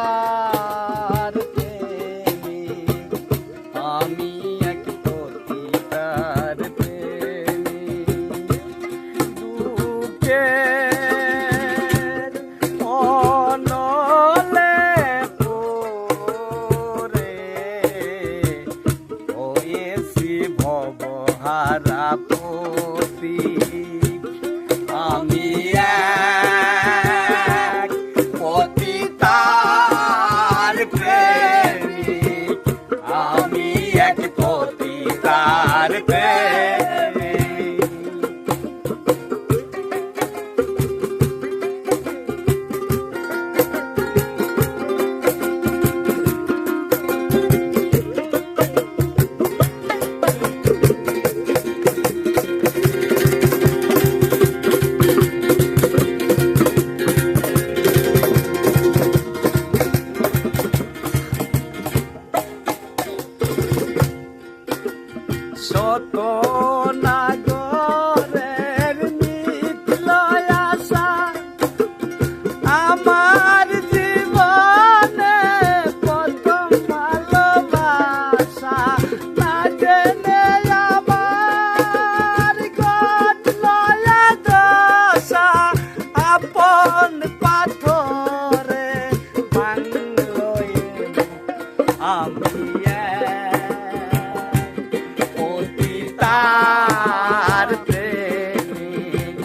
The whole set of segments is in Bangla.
পতিতার প্রেমিক আমি, এক পতিতার প্রেমিক, দুঃখের অনলে পড়ে হয়েছি ভবহারা পথিক আমি। এক পতিতার প্রেমিক আমি, এক পতিতার প্রেমিক। শত নাগরের মিথ্যয় আশা আমার জীবনে প্রথম ভালোবাসা, না জেনে আমার ঘটল দশা, আপন পাথরে ভাঙল আমি। পতিতার প্রেমিক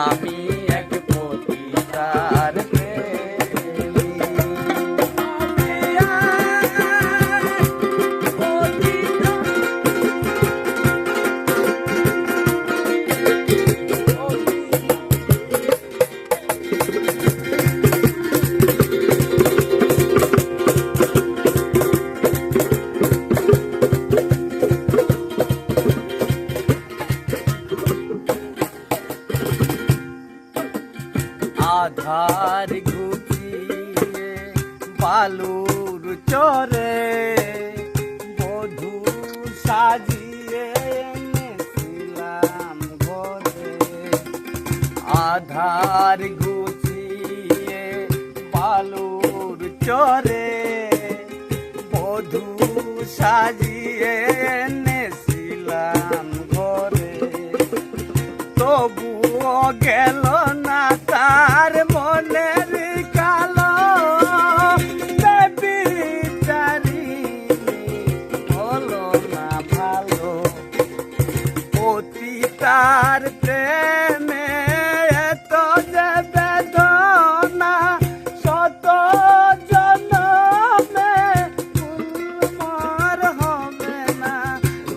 আমি, এক পতিতার আধার গুছিয়ে বালুর চরে বধূ সাজিয়ে এনেছিলাম ঘরে। আধার গুছিয়ে বালুর চরে বধূ সাজিয়ে এনেছিলাম ঘরে, তবুও গেল না তার মনের কালো বেবিচারি হলো না ভালো। পতিতার প্রেমে এত যে বেদনা, শত জনমে ফুলমর হবে না।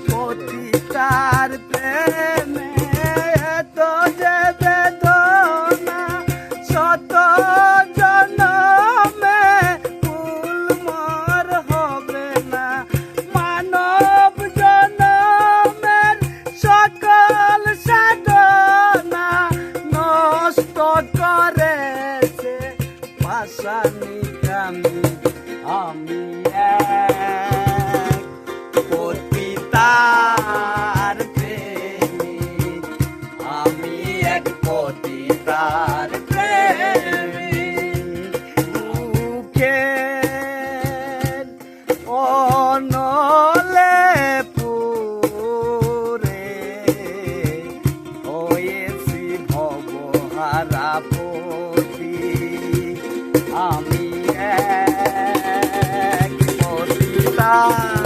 পতিতার প্রেমে এত যে বেদনা, শত জনমে ফুলমর হবে না। মানব জনমের সকল সাধনা নষ্ট করেছে পাষাণী আমি। এক পতিতার প্রেমিক আমি, এক পতিতার প্রেমিক, দুঃখের অনলে পড়ে হয়েছি ভবহারা পথিক আমি। এক পতিতার